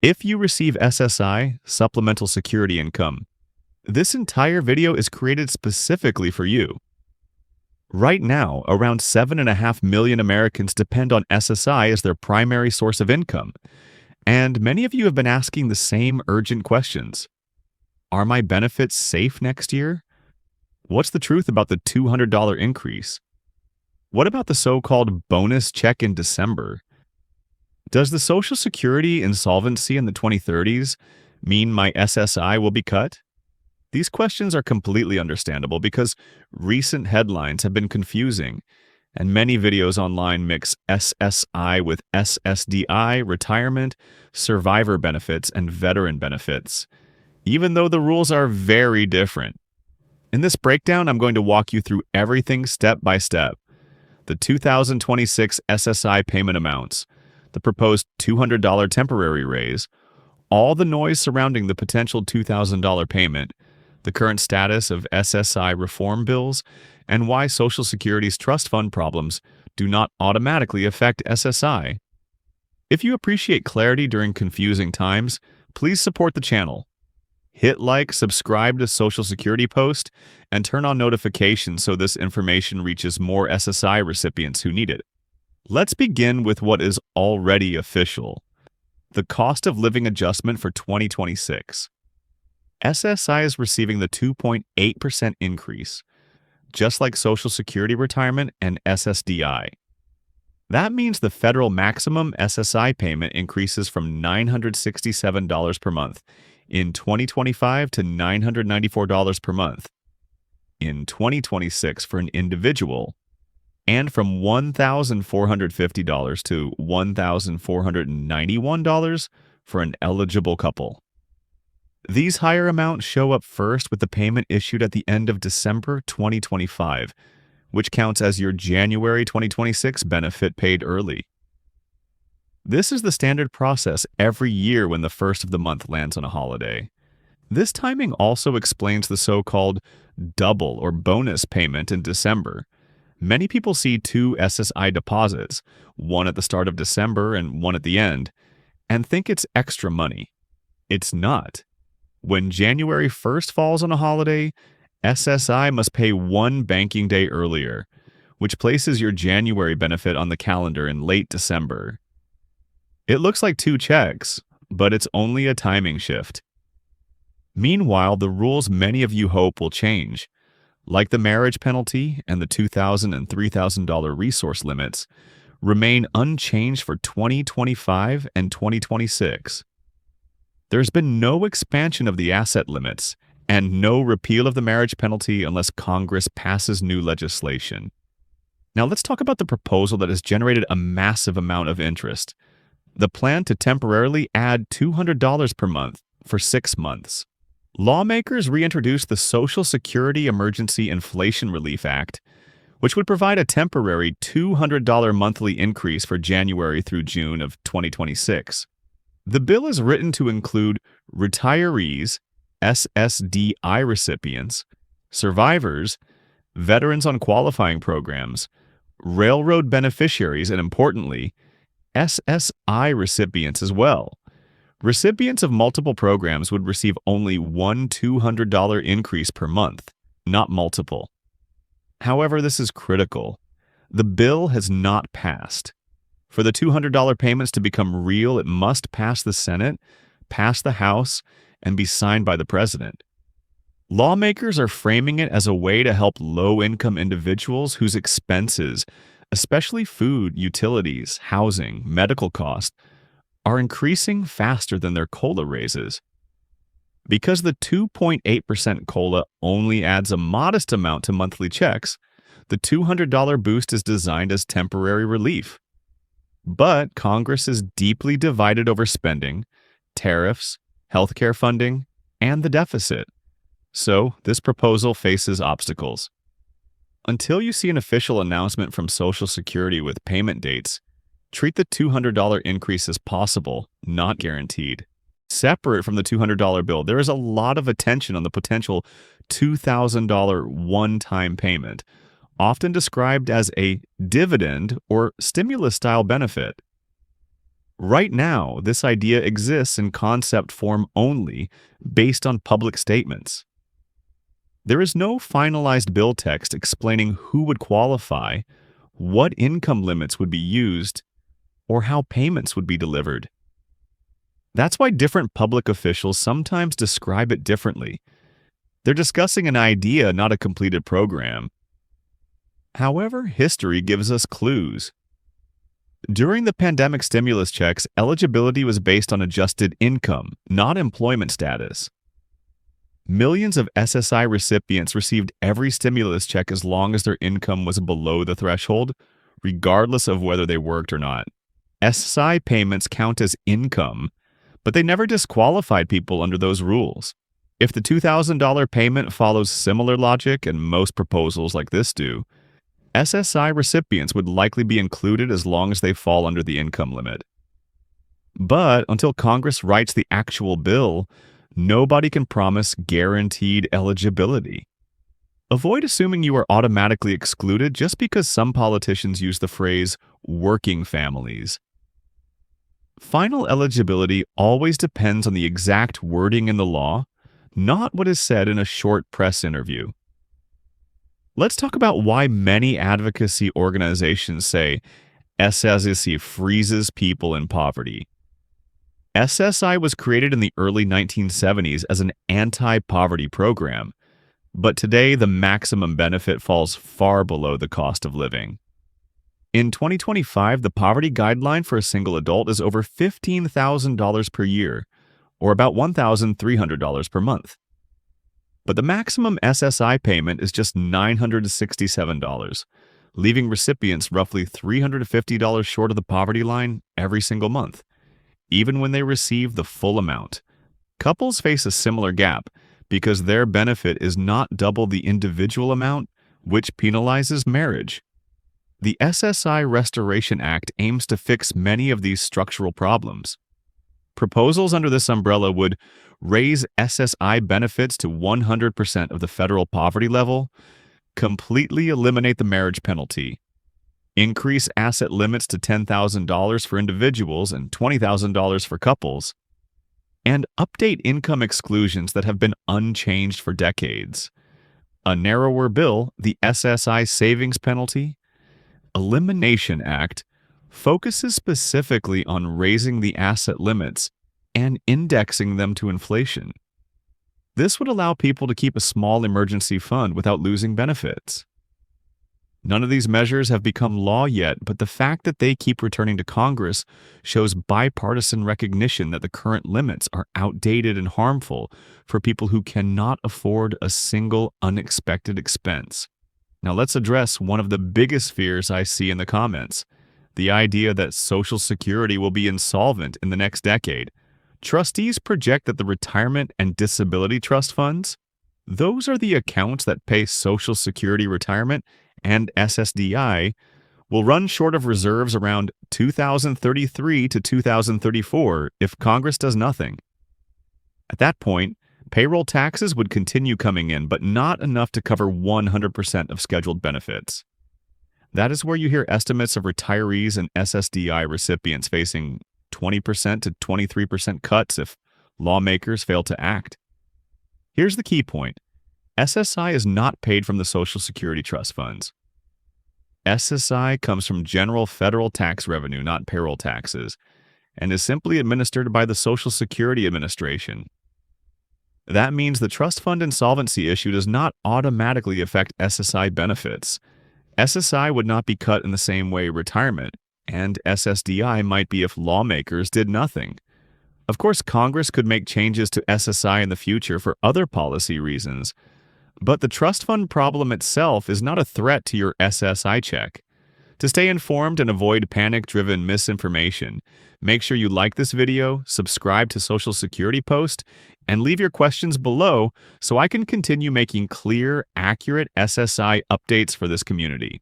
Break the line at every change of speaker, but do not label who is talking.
If you receive SSI, Supplemental Security Income, this entire video is created specifically for you. Right now, around 7.5 million Americans depend on SSI as their primary source of income, and many of you have been asking the same urgent questions. Are my benefits safe next year? What's the truth about the $200 increase? What about the so-called bonus check in December? Does the Social Security insolvency in the 2030s mean my SSI will be cut? These questions are completely understandable because recent headlines have been confusing, and many videos online mix SSI with SSDI, retirement, survivor benefits, and veteran benefits, even though the rules are very different. In this breakdown, I'm going to walk you through everything step by step. The 2026 SSI payment amounts, the proposed $200 temporary raise, all the noise surrounding the potential $2,000 payment, the current status of SSI reform bills, and why Social Security's trust fund problems do not automatically affect SSI. If you appreciate clarity during confusing times, please support the channel. Hit like, subscribe to Social Security Post, and turn on notifications so this information reaches more SSI recipients who need it. Let's begin with what is already official: the cost of living adjustment for 2026. SSI is receiving the 2.8% increase, just like Social Security retirement and SSDI. That means the federal maximum SSI payment increases from $967 per month in 2025 to $994 per month in 2026 for an individual, and from $1,450 to $1,491 for an eligible couple. These higher amounts show up first with the payment issued at the end of December 2025, which counts as your January 2026 benefit paid early. This is the standard process every year when the first of the month lands on a holiday. This timing also explains the so-called double or bonus payment in December. Many people see two SSI deposits, one at the start of December and one at the end, and think it's extra money. It's not. When January 1st falls on a holiday, SSI must pay one banking day earlier, which places your January benefit on the calendar in late December. It looks like two checks, but it's only a timing shift. Meanwhile, the rules many of you hope will change, like the marriage penalty and the $2,000 and $3,000 resource limits, remain unchanged for 2025 and 2026. There's been no expansion of the asset limits and no repeal of the marriage penalty unless Congress passes new legislation. Now let's talk about the proposal that has generated a massive amount of interest: the plan to temporarily add $200 per month for 6 months. Lawmakers reintroduced the Social Security Emergency Inflation Relief Act, which would provide a temporary $200 monthly increase for January through June of 2026. The bill is written to include retirees, SSDI recipients, survivors, veterans on qualifying programs, railroad beneficiaries, and importantly, SSI recipients as well. Recipients of multiple programs would receive only one $200 increase per month, not multiple. However, this is critical. The bill has not passed. For the $200 payments to become real, it must pass the Senate, pass the House, and be signed by the President. Lawmakers are framing it as a way to help low-income individuals whose expenses, especially food, utilities, housing, medical costs, are increasing faster than their COLA raises. Because the 2.8% COLA only adds a modest amount to monthly checks, the $200 boost is designed as temporary relief. But Congress is deeply divided over spending, tariffs, healthcare funding, and the deficit. So this proposal faces obstacles. Until you see an official announcement from Social Security with payment dates, treat the $200 increase as possible, not guaranteed. Separate from the $200 bill, there is a lot of attention on the potential $2,000 one-time payment, often described as a dividend or stimulus-style benefit. Right now, this idea exists in concept form only, based on public statements. There is no finalized bill text explaining who would qualify, what income limits would be used, or how payments would be delivered. That's why different public officials sometimes describe it differently. They're discussing an idea, not a completed program. However, history gives us clues. During the pandemic stimulus checks, eligibility was based on adjusted income, not employment status. Millions of SSI recipients received every stimulus check as long as their income was below the threshold, regardless of whether they worked or not. SSI payments count as income, but they never disqualified people under those rules. If the $2,000 payment follows similar logic, and most proposals like this do, SSI recipients would likely be included as long as they fall under the income limit. But until Congress writes the actual bill, nobody can promise guaranteed eligibility. Avoid assuming you are automatically excluded just because some politicians use the phrase working families. Final eligibility always depends on the exact wording in the law, not what is said in a short press interview. Let's talk about why many advocacy organizations say SSI freezes people in poverty. SSI was created in the early 1970s as an anti-poverty program, but today the maximum benefit falls far below the cost of living. In 2025, the poverty guideline for a single adult is over $15,000 per year, or about $1,300 per month. But the maximum SSI payment is just $967, leaving recipients roughly $350 short of the poverty line every single month, even when they receive the full amount. Couples face a similar gap because their benefit is not double the individual amount, which penalizes marriage. The SSI Restoration Act aims to fix many of these structural problems. Proposals under this umbrella would raise SSI benefits to 100% of the federal poverty level, completely eliminate the marriage penalty, increase asset limits to $10,000 for individuals and $20,000 for couples, and update income exclusions that have been unchanged for decades. A narrower bill, the SSI Savings Penalty Elimination Act, focuses specifically on raising the asset limits and indexing them to inflation. This would allow people to keep a small emergency fund without losing benefits. None of these measures have become law yet, but the fact that they keep returning to Congress shows bipartisan recognition that the current limits are outdated and harmful for people who cannot afford a single unexpected expense. Now let's address one of the biggest fears I see in the comments, the idea that Social Security will be insolvent in the next decade. Trustees project that the retirement and disability trust funds, those are the accounts that pay Social Security retirement and SSDI, will run short of reserves around 2033 to 2034 if Congress does nothing. At that point, payroll taxes would continue coming in, but not enough to cover 100% of scheduled benefits. That is where you hear estimates of retirees and SSDI recipients facing 20% to 23% cuts if lawmakers fail to act. Here's the key point. SSI is not paid from the Social Security trust funds. SSI comes from general federal tax revenue, not payroll taxes, and is simply administered by the Social Security Administration. That means the trust fund insolvency issue does not automatically affect SSI benefits. SSI would not be cut in the same way retirement, and SSDI might be if lawmakers did nothing. Of course, Congress could make changes to SSI in the future for other policy reasons, but the trust fund problem itself is not a threat to your SSI check. To stay informed and avoid panic-driven misinformation, make sure you like this video, subscribe to Social Security Post, and leave your questions below so I can continue making clear, accurate SSI updates for this community.